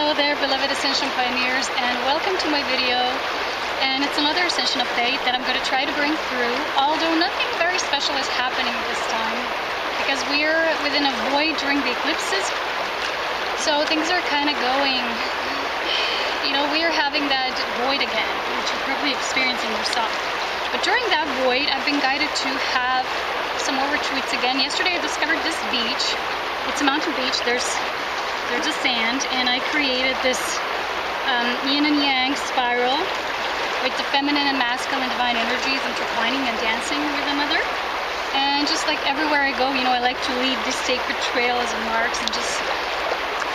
Hello there, beloved Ascension pioneers, and welcome to my video. And it's another Ascension update that I'm going to try to bring through, although nothing very special is happening this time because we're within a void during the eclipses. So things are kind of going, we're having that void again, which you're probably experiencing yourself. But during that void, I've been guided to have some more retreats again. Yesterday I discovered this beach. It's a mountain beach. There's a sand, and I created this yin and yang spiral with the feminine and masculine divine energies intertwining and dancing with one another. And just like everywhere I go, I like to leave this sacred trail as a marks and just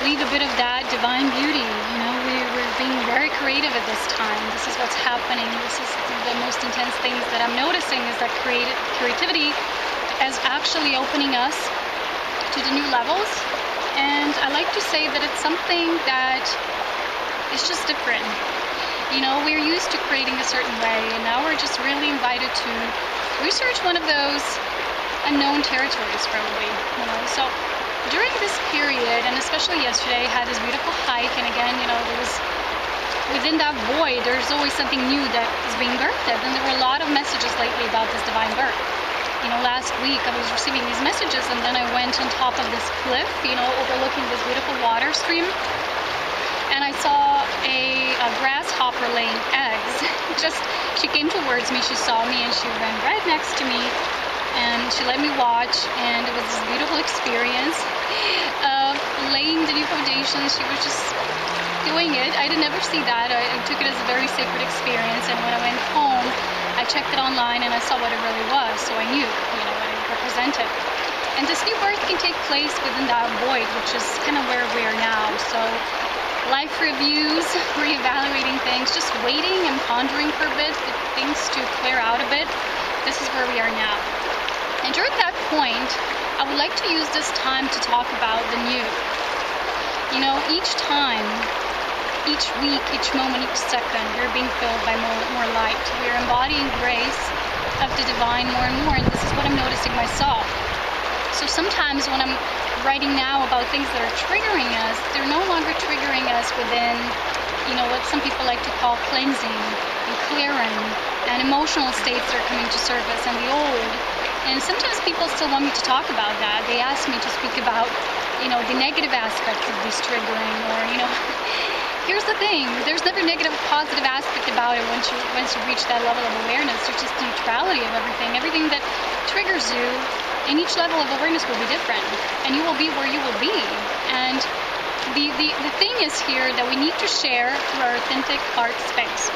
leave a bit of that divine beauty. We're being very creative at this time. This is what's happening. This is the most intense things that I'm noticing, is that creativity is actually opening us to the new levels. And I like to say that it's something that is just different. We're used to creating a certain way, and now we're just really invited to research one of those unknown territories, probably. So during this period, and especially yesterday, I had this beautiful hike, and again, there was, within that void, there's always something new that is being birthed, and there were a lot of messages lately about this divine birth. Last week I was receiving these messages, and then I went on top of this cliff, overlooking this beautiful water stream, and I saw a grasshopper laying eggs. She came towards me, she saw me, and she ran right next to me, and she let me watch, and it was this beautiful experience of laying the new foundations. She was just doing it. I did never see that. I took it as a very sacred experience, and when I went home, I checked it online and I saw what it really was, so I knew, what it represented. And this new birth can take place within that void, which is kind of where we are now. So life reviews, reevaluating things, just waiting and pondering for a bit, for things to clear out a bit. This is where we are now. And during that point, I would like to use this time to talk about the new. Each time, each week, each moment, each second, we're being filled by more light. We're embodying grace of the divine more and more, and this is what I'm noticing myself. So sometimes when I'm writing now about things that are triggering us, they're no longer triggering us within, what some people like to call cleansing and clearing, and emotional states that are coming to surface, and the old. And sometimes people still want me to talk about that. They ask me to speak about, the negative aspects of these triggering, or, here's the thing, there's never negative or positive aspect about it once you reach that level of awareness. There's just the neutrality of everything. Everything that triggers you in each level of awareness will be different, and you will be where you will be. And the thing is here that we need to share through our authentic heart space.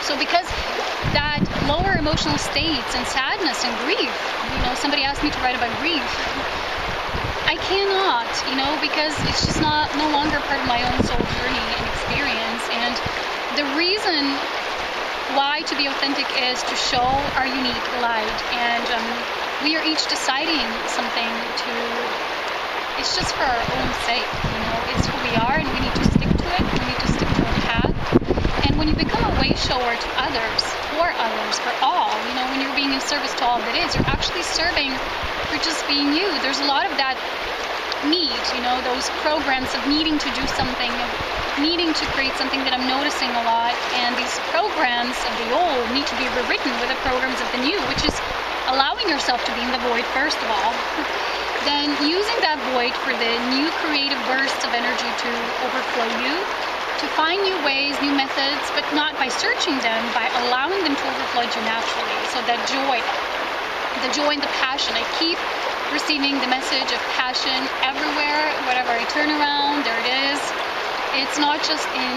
So because that lower emotional states and sadness and grief, somebody asked me to write about grief, I cannot, because it's just no longer part of my own soul journey and experience. And the reason why to be authentic is to show our unique light. And we are each deciding something it's just for our own sake. It's who we are, and we need to stick to it. We need to stick to our path. And when you become a way shower to others, for all, when you're being in service to all that is, you're actually serving for just being you. There's a lot of that need, those programs of needing to do something, of needing to create something that I'm noticing a lot. And these programs of the old need to be rewritten with the programs of the new, which is allowing yourself to be in the void first of all, then using that void for the new creative bursts of energy to overflow you, to find new ways, new methods, but not by searching them, by allowing them to overflow you naturally. So that joy, the joy and the passion, I keep receiving the message of passion everywhere. Wherever I turn around, there it is. It's not just in,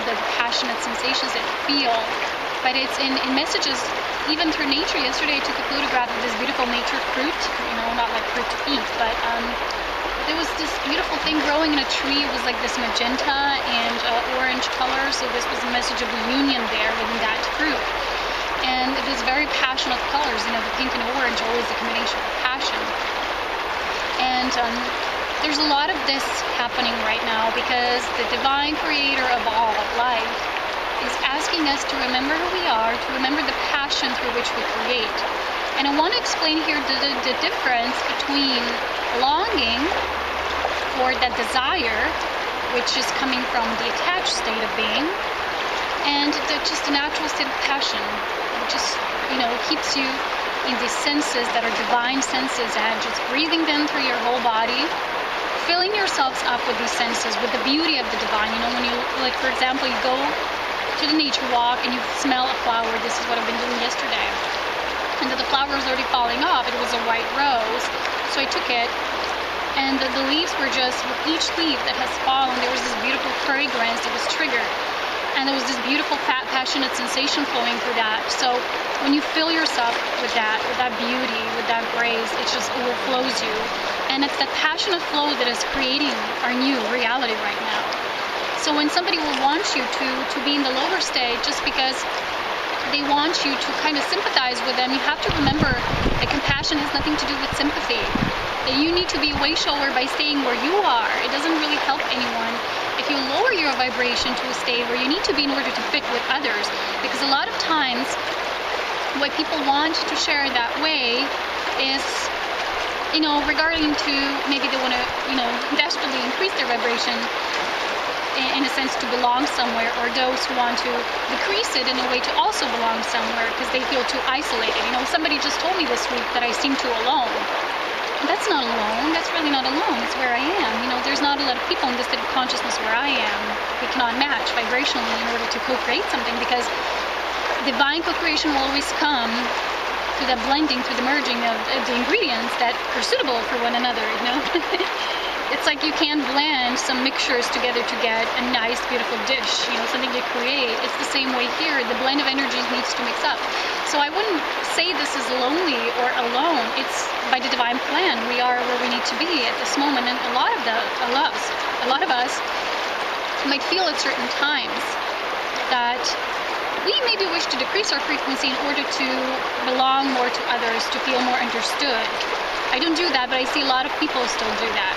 the passionate sensations that you feel, but it's in messages, even through nature. Yesterday I took a photograph of this beautiful nature fruit, not like fruit to eat, but there was this beautiful thing growing in a tree. It was like this magenta and orange color, so this was a message of union there within that fruit. And it was very passionate colors, the pink and orange, always a combination of passion. And there's a lot of this happening right now because the divine creator of all life is asking us to remember who we are, to remember the passion through which we create. And I want to explain here the difference between longing for that desire which is coming from the attached state of being, and just a natural state of passion, which is, keeps you in these senses that are divine senses, and just breathing them through your whole body, filling yourselves up with these senses, with the beauty of the divine. When you, like, for example, you go to the nature walk and you smell a flower. This is what I've been doing yesterday. And the flower was already falling off. It was a white rose. So I took it, and the leaves were just, with each leaf that has fallen, there was this beautiful fragrance that was triggered. And there was this beautiful, passionate sensation flowing through that. So when you fill yourself with that beauty, with that grace, it just overflows you. And it's that passionate flow that is creating our new reality right now. So when somebody will want you to be in the lower state just because they want you to kind of sympathize with them, you have to remember that compassion has nothing to do with sympathy. That you need to be a way shower by staying where you are. It doesn't really help anyone if you lower your vibration to a state where you need to be in order to fit with others. Because a lot of times what people want to share that way is, regarding to, maybe they want to, desperately increase their vibration in a sense to belong somewhere, or those who want to decrease it in a way to also belong somewhere because they feel too isolated. Somebody just told me this week that I seem too alone. That's not alone. That's really not alone. It's where I am. There's not a lot of people in this state of consciousness where I am. We cannot match vibrationally in order to co-create something, because divine co-creation will always come through the blending, through the merging of the ingredients that are suitable for one another, It's like you can't blend some mixtures together to get a nice, beautiful dish, something you create. It's the same way here. The blend of energies needs to mix up. So I wouldn't say this is lonely or alone. It's by the divine plan. We are where we need to be at this moment. And a lot of us might feel at certain times that we maybe wish to decrease our frequency in order to belong more to others, to feel more understood. I don't do that, but I see a lot of people still do that.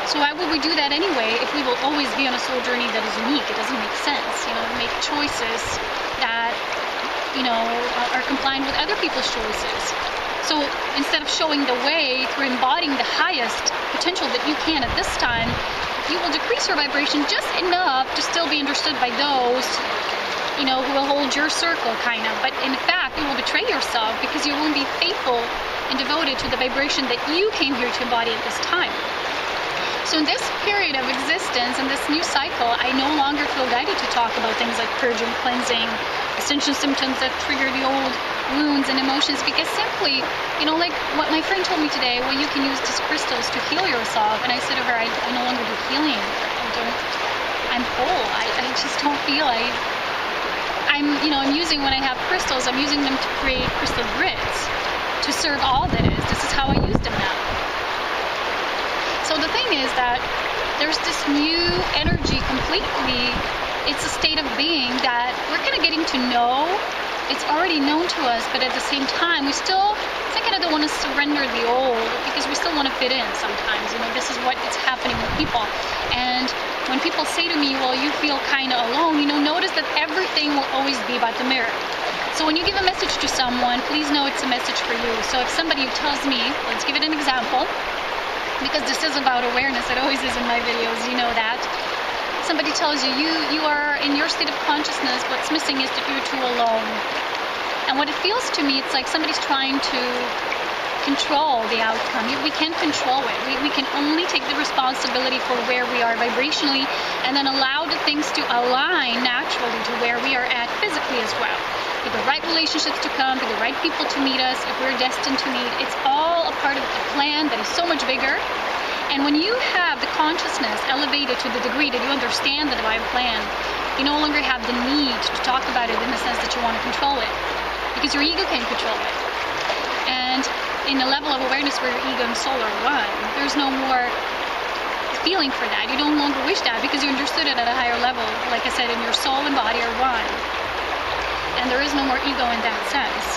So why would we do that anyway if we will always be on a soul journey that is unique? It doesn't make sense, make choices that, are compliant with other people's choices. So instead of showing the way through embodying the highest potential that you can at this time, you will decrease your vibration just enough to still be understood by those, who will hold your circle, kind of. But in fact, you will betray yourself because you won't be faithful and devoted to the vibration that you came here to embody at this time. So in this period of existence, in this new cycle, I no longer feel guided to talk about things like purging, cleansing, ascension symptoms that trigger the old wounds and emotions, because simply, like what my friend told me today, well, you can use these crystals to heal yourself. And I said to her, I no longer do healing. I'm whole. I just don't feel I'm using, when I have crystals, I'm using them to create crystal grids to serve all that is. This is how I use them now. So the thing is that there's this new energy completely. It's a state of being that we're kind of getting to know. It's already known to us, but at the same time, we still kind of don't want to surrender the old, because we still want to fit in sometimes. This is what is happening with people. And when people say to me, well, you feel kind of alone, notice that everything will always be about the mirror. So when you give a message to someone, please know it's a message for you. So if somebody tells me, let's give it an example, because this is about awareness, it always is in my videos, that. Somebody tells you, you are in your state of consciousness, what's missing is that you're too alone. And what it feels to me, it's like somebody's trying to control the outcome. We can't control it. We can only take the responsibility for where we are vibrationally, and then allow the things to align naturally to where we are at physically as well. For the right relationships to come, for the right people to meet us, if we're destined to meet, it's all a part of a plan that is so much bigger. And when you have the consciousness elevated to the degree that you understand the divine plan, you no longer have the need to talk about it in the sense that you want to control it, because your ego can't control it. And in a level of awareness where your ego and soul are one, there's no more feeling for that. You no longer wish that because you understood it at a higher level. Like I said, in your soul and body are one. And there is no more ego in that sense.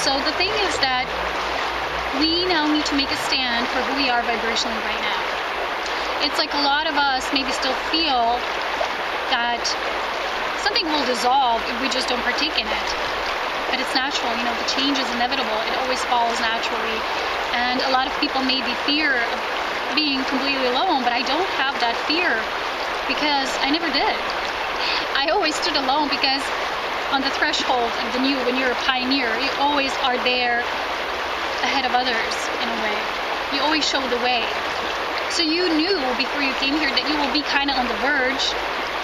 So the thing is that we now need to make a stand for who we are vibrationally right now. It's like a lot of us maybe still feel that something will dissolve if we just don't partake in it. But it's natural, the change is inevitable. It always follows naturally. And a lot of people maybe fear of being completely alone, but I don't have that fear, because I never did. I always stood alone, because on the threshold of the new, when you're a pioneer, you always are there ahead of others in a way. You always show the way. So you knew before you came here that you will be kind of on the verge,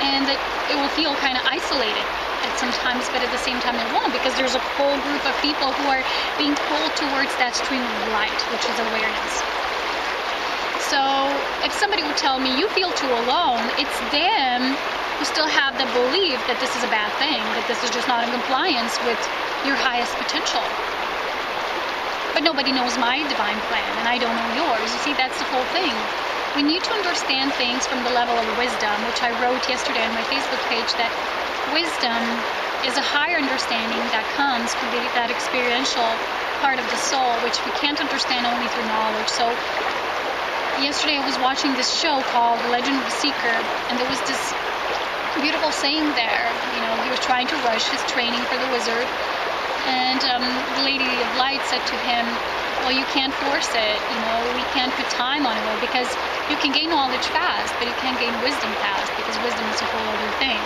and that it will feel kind of isolated at some times, but at the same time it won't, because there's a whole group of people who are being pulled towards that stream of light, which is awareness. So if somebody would tell me you feel too alone, it's them who still have the belief that this is a bad thing, that this is just not in compliance with your highest potential. But nobody knows my divine plan, and I don't know yours. You see, that's the whole thing. We need to understand things from the level of wisdom, which I wrote yesterday on my Facebook page, that wisdom is a higher understanding that comes from that experiential part of the soul, which we can't understand only through knowledge. So yesterday I was watching this show called The Legend of the Seeker, and there was this beautiful saying there. You know, he was trying to rush his training for the wizard, and the Lady of Light said to him, well, you can't force it, you know, we can't put time on it, because you can gain knowledge fast, but you can't gain wisdom fast, because wisdom is a whole other thing.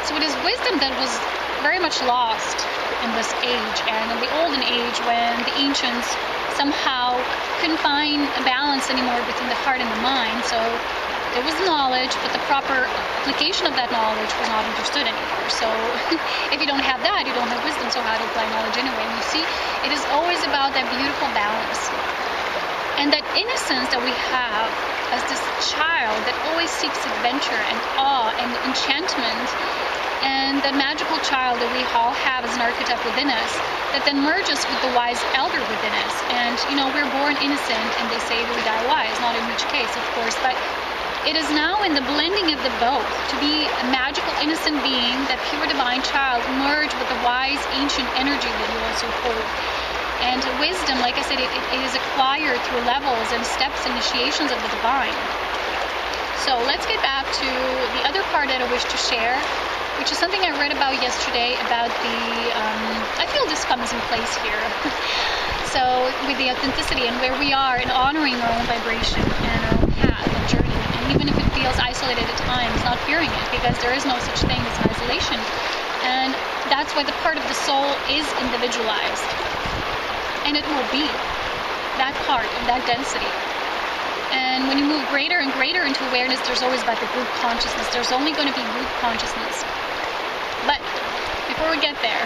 So it is wisdom that was very much lost in this age, and in the olden age, when the ancients somehow couldn't find a balance anymore between the heart and the mind. So there was knowledge, but the proper application of that knowledge was not understood anymore. So if you don't have that, you don't have wisdom, so how to apply knowledge anyway? And you see, it is always about that beautiful balance. And that innocence that we have as this child that always seeks adventure and awe and enchantment, and the magical child that we all have as an archetype within us, that then merges with the wise elder within us. And, you know, we're born innocent, and they say we die wise, not in each case, of course, but it is now in the blending of the both, to be a magical, innocent being, that pure divine child, merge with the wise, ancient energy that you also hold. And wisdom, like I said, it is acquired through levels and steps, initiations of the divine. So let's get back to the other part that I wish to share, which is something I read about yesterday about the, I feel this comes in place here. So with the authenticity and where we are, and honoring our own vibration and our own path and journey. Even if it feels isolated at times, not fearing it, because there is no such thing as isolation. And that's why the part of the soul is individualized. And it will be that part of that density. And when you move greater and greater into awareness, there's always about the group consciousness. There's only going to be group consciousness. But before we get there,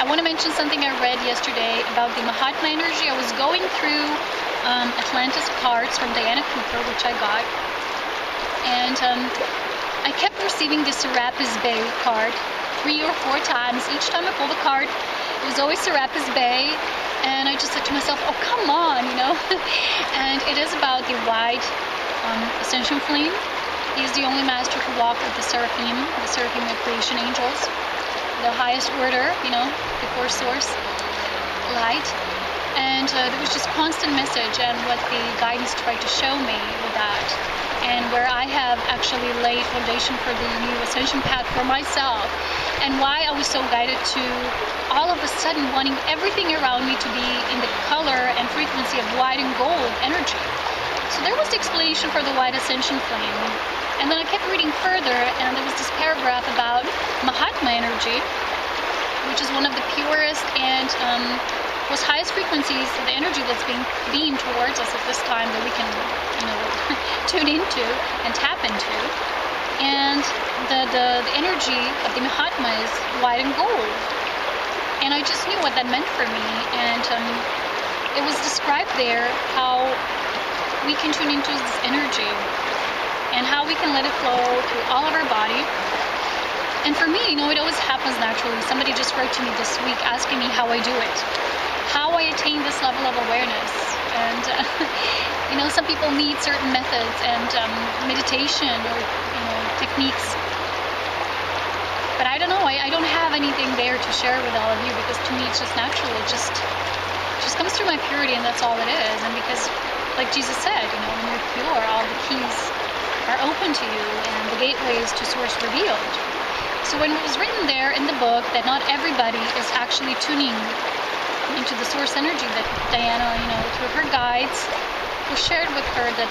I want to mention something I read yesterday about the Mahatma energy. I was going through Atlantis cards from Diana Cooper, which I got. And I kept receiving this Serapis Bay card 3 or 4 times. Each time I pulled a card, it was always Serapis Bay. And I just said to myself, oh, come on, you know. And it is about the white Ascension flame. He's the only master who walked with the seraphim of creation angels, the highest order, you know, before source, light. And there was just constant message, and what the guidance tried to show me with that, and where I have actually laid foundation for the new ascension path for myself, and why I was so guided to all of a sudden wanting everything around me to be in the color and frequency of white and gold energy. So there was the explanation for the white ascension flame. And then I kept reading further, and there was this paragraph about Mahatma energy, which is one of the purest and most highest frequencies of the energy that's being beamed towards us at this time, that we can, you know, tune into and tap into. And the energy of the Mahatma is white and gold. And I just knew what that meant for me. And it was described there how we can tune into this energy and how we can let it flow through all of our body. And for me, you know, it always happens naturally. Somebody just wrote to me this week asking me how I do it, how I attain this level of awareness. And, you know, some people need certain methods and meditation or, you know, techniques. But I don't know, I don't have anything there to share with all of you, because to me it's just natural. It just comes through my purity, and that's all it is. And because, like Jesus said, you know, when you're pure, all the keys are open to you and the gateways to source revealed. So when it was written there in the book that not everybody is actually tuning into the source energy that Diana, you know, through her guides was shared with her that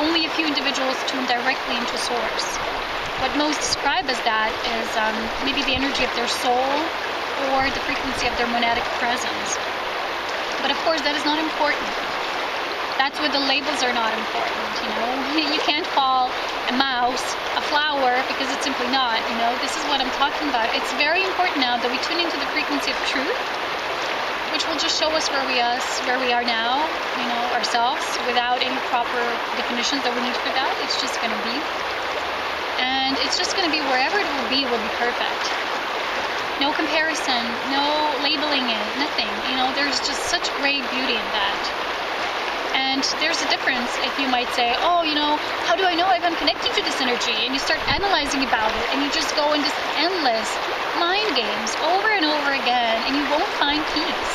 only a few individuals tune directly into source. What most describe as that is maybe the energy of their soul or the frequency of their monadic presence. But of course, that is not important. That's where the labels are not important, you know. You can't call a mouse a flower because it's simply not, you know. This is what I'm talking about. It's very important now that we tune into the frequency of truth, which will just show us where we are now, you know, ourselves, without any proper definitions that we need for that. It's just going to be. And it's just going to be wherever it will be perfect. No comparison, no labeling it, nothing. You know, there's just such great beauty in that. And there's a difference if you might say, oh, you know, how do I know if I'm connecting to this energy? And you start analyzing about it, and you just go in this endless mind games over and over again, and you won't find peace.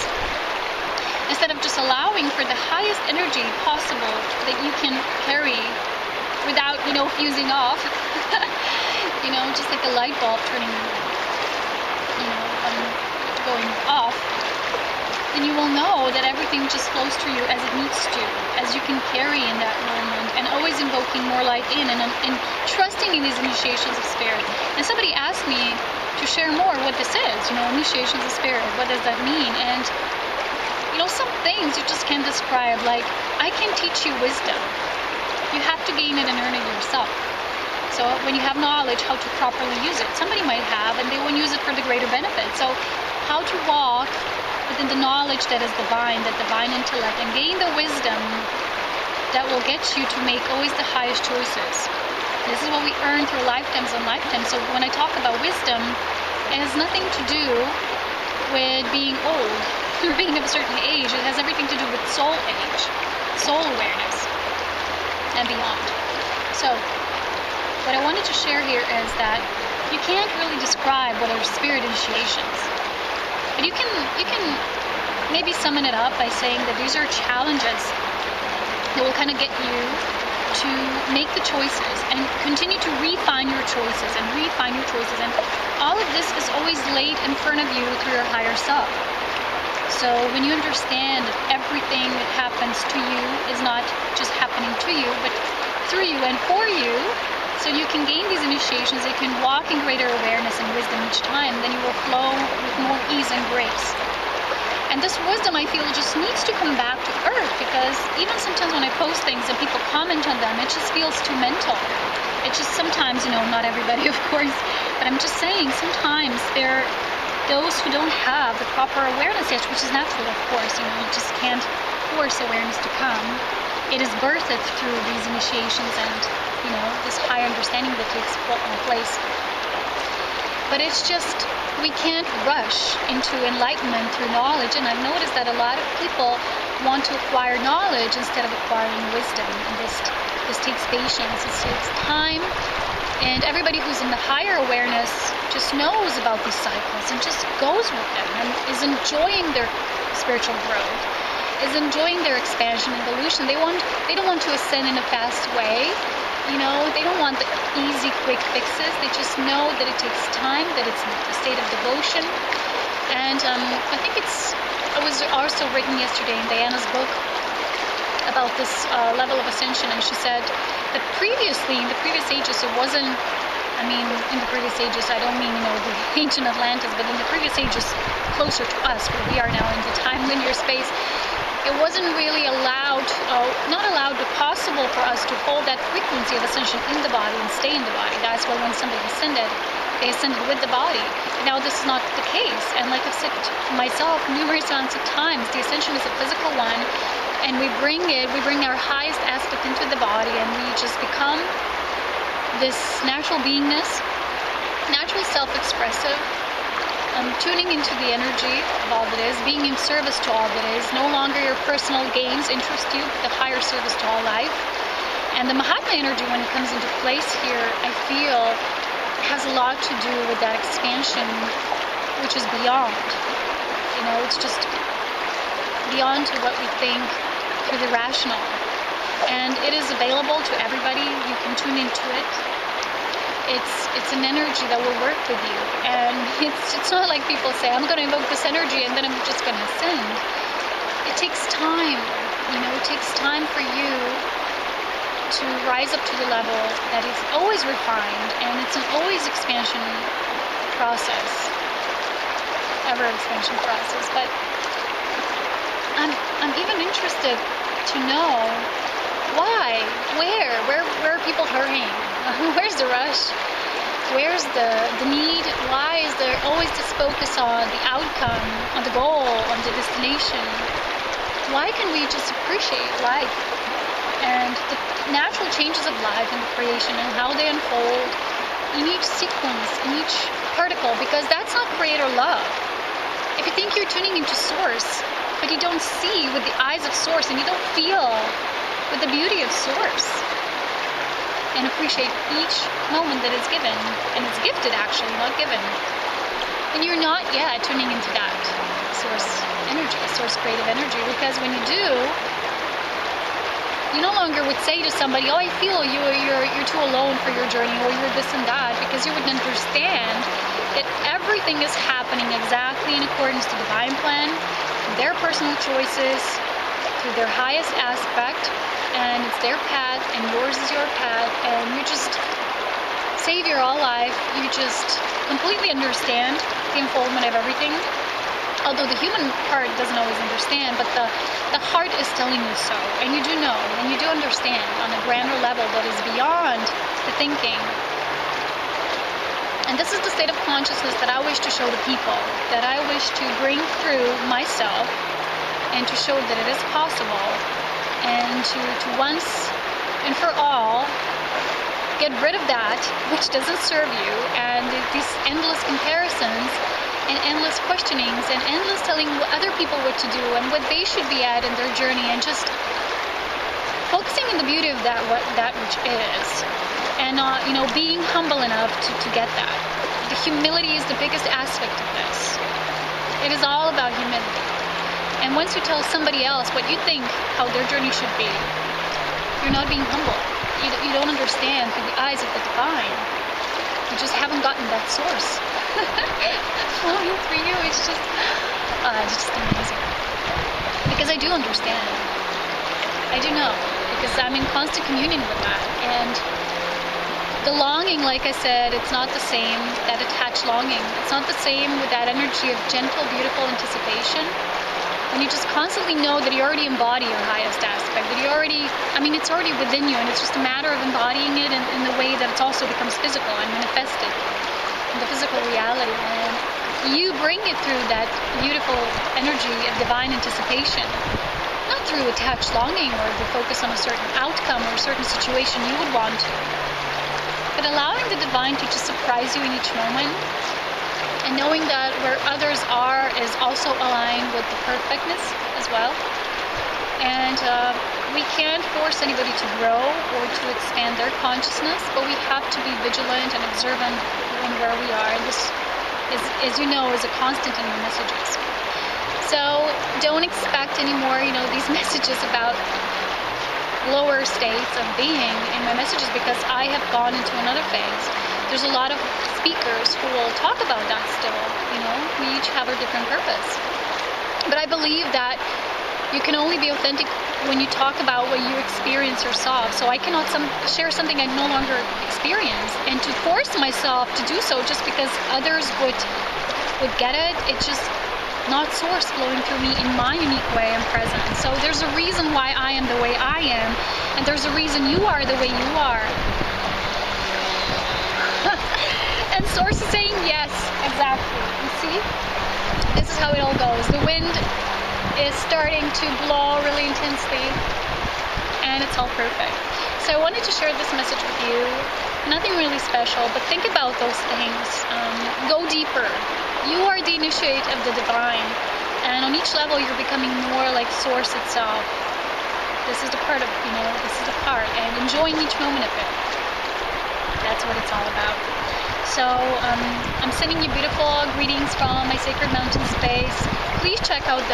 Instead of just allowing for the highest energy possible that you can carry without, you know, fusing off, you know, just like a light bulb turning, you know, going off, then you will know that everything just flows through you as it needs to, as you can carry in that moment, and always invoking more light in and trusting in these initiations of spirit. And somebody asked me to share more what this is, you know, initiations of spirit, what does that mean? And, you know, some things you just can't describe, like, I can teach you wisdom. You have to gain it and earn it yourself. So when you have knowledge how to properly use it, somebody might have, and they won't use it for the greater benefit. So how to walk within the knowledge that is divine, that divine intellect, and gain the wisdom that will get you to make always the highest choices. This is what we earn through lifetimes and lifetimes. So when I talk about wisdom, it has nothing to do with being old or being of a certain age. It has everything to do with soul age, soul awareness, and beyond. So what I wanted to share here is that you can't really describe what are spirit initiations. But you can maybe summon it up by saying that these are challenges that will kind of get you to make the choices and continue to refine your choices and refine your choices. And all of this is always laid in front of you through your higher self. So when you understand that everything that happens to you is not just happening to you, but through you and for you, so you can gain these initiations, you can walk in greater awareness and wisdom each time, then you will flow with more ease and grace. And this wisdom, I feel, just needs to come back to earth, because even sometimes when I post things and people comment on them, it just feels too mental. It just sometimes, you know, not everybody, of course, but I'm just saying sometimes there are those who don't have the proper awareness yet, which is natural, of course. You know, you just can't force awareness to come. It is birthed through these initiations and, you know, this high understanding that takes place. But it's just, we can't rush into enlightenment through knowledge. And I've noticed that a lot of people want to acquire knowledge instead of acquiring wisdom. And this takes patience, it takes time. And everybody who's in the higher awareness just knows about these cycles and just goes with them and is enjoying their spiritual growth, is enjoying their expansion and evolution. They don't want to ascend in a fast way. You know, they don't want the easy, quick fixes. They just know that it takes time, that it's a state of devotion. And I think it was also written yesterday in Diana's book about this level of ascension, and she said that previously, in the previous ages, it wasn't, I mean, in the previous ages, I don't mean, you know, the ancient Atlantis, but in the previous ages closer to us, where we are now in the time linear space, it wasn't really allowed, not allowed, but possible for us to hold that frequency of ascension in the body and stay in the body. That's why when somebody ascended, they ascended with the body. Now this is not the case, and like I've said to myself numerous amounts of times, the ascension is a physical one, and we bring our highest aspect into the body, and we just become this natural beingness, naturally self-expressive, tuning into the energy of all that is, being in service to all that is. No longer your personal gains interest you, but the higher service to all life. And the Mahatma energy, when it comes into place here, I feel has a lot to do with that expansion, which is beyond. You know, it's just beyond to what we think through the rational. And it is available to everybody. You can tune into it. It's an energy that will work with you. And it's not like people say, I'm going to invoke this energy and then I'm just going to ascend. It takes time. it takes time for you to rise up to the level that is always refined, and it's an always expansion process, ever expansion process. But I'm even interested to know why, where are people hurrying? Where's the rush? Where's the need? Why is there always this focus on the outcome, on the goal, on the destination? Why can we just appreciate life and the natural changes of life and the creation and how they unfold in each sequence, in each particle? Because that's not creator love. If you think you're tuning into source, but you don't see with the eyes of source and you don't feel with the beauty of source and appreciate each moment that is given, and it's gifted actually, not given, then you're not yet tuning into that source energy, source creative energy. Because when you do, you no longer would say to somebody, oh, I feel you're too alone for your journey, or you're this and that, because you would understand that everything is happening exactly in accordance to divine plan, their personal choices, to their highest aspect, and it's their path and yours is your path, and you just save your all life. You just completely understand the unfoldment of everything, although the human part doesn't always understand, but the heart is telling you so, and you do know, and you do understand on a grander level that is beyond the thinking. And this is the state of consciousness that I wish to show the people, that I wish to bring through myself, and to show that it is possible, and to once and for all get rid of that which doesn't serve you, and these endless comparisons and endless questionings and endless telling other people what to do and what they should be at in their journey, and just focusing on the beauty of that which is, and being humble enough to get that. The humility is the biggest aspect of this. It is all about humility. And once you tell somebody else what you think how their journey should be, you're not being humble. You don't understand through the eyes of the divine. You just haven't gotten that source flowing through you. It's just amazing. Because I do understand. I do know. Because I'm in constant communion with that. And the longing, like I said, it's not the same, that attached longing. It's not the same with that energy of gentle, beautiful anticipation. When you just constantly know that you already embody your highest aspect, that you already, it's already within you, and it's just a matter of embodying it in the way that it also becomes physical and manifested in the physical reality. And you bring it through that beautiful energy of divine anticipation, not through attached longing or the focus on a certain outcome or a certain situation you would want to, but allowing the divine to just surprise you in each moment. And knowing that where others are is also aligned with the perfectness as well. And we can't force anybody to grow or to expand their consciousness, but we have to be vigilant and observant in where we are. And this is, as you know, is a constant in your messages. So don't expect anymore, these messages about lower states of being in my messages, because I have gone into another phase. There's a lot of speakers who will talk about that still, we each have a different purpose. But I believe that you can only be authentic when you talk about what you experience yourself. So I cannot share something I no longer experience, and to force myself to do so just because others would get it, it's just not source flowing through me in my unique way and present. So there's a reason why I am the way I am, and there's a reason you are the way you are. And source is saying yes, exactly. You see? This is how it all goes. The wind is starting to blow really intensely, and it's all perfect. So I wanted to share this message with you. Nothing really special, but think about those things. Go deeper. You are the initiate of the divine, and on each level you're becoming more like source itself. This is the part of, this is the part, and enjoying each moment of it. That's what it's all about. So I'm sending you beautiful greetings from my sacred mountain space. Please check out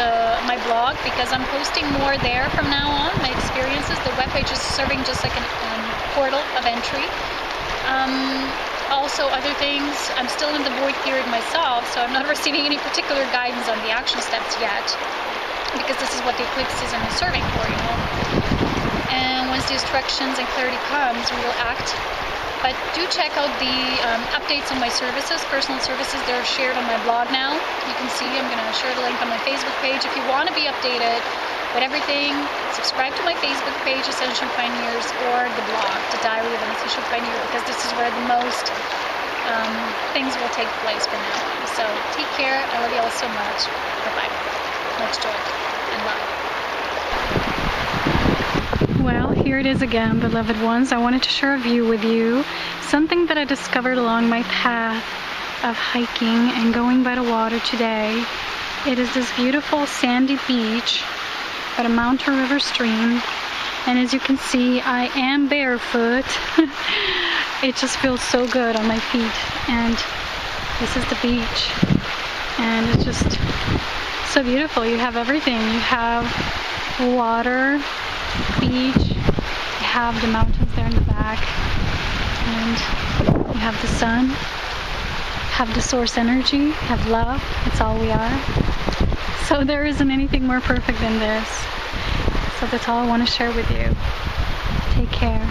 my blog, because I'm posting more there from now on, my experiences. The webpage is serving just like a portal of entry. Also other things, I'm still in the void period myself, so I'm not receiving any particular guidance on the action steps yet. because this is what the eclipse season is serving for, you know. And once the instructions and clarity comes, we will act. But do check out the updates on my services, personal services. They're shared on my blog now. You can see, I'm going to share the link on my Facebook page. If you want to be updated with everything, subscribe to my Facebook page, Ascension Pioneers, or the blog, The Diary of an Ascension Pioneer, because this is where the most things will take place from now on. So take care. I love you all so much. Bye-bye. Much joy and love. Well, here it is again, beloved ones. I wanted to share a view with you. Something that I discovered along my path of hiking and going by the water today. It is this beautiful sandy beach at a mountain river stream. And as you can see, I am barefoot. It just feels so good on my feet. And this is the beach. And it's just so beautiful. You have everything. You have water, beach, you have the mountains there in the back, and you have the sun, have the source energy, have love. It's all we are. So there isn't anything more perfect than this. So that's all I want to share with you. Take care.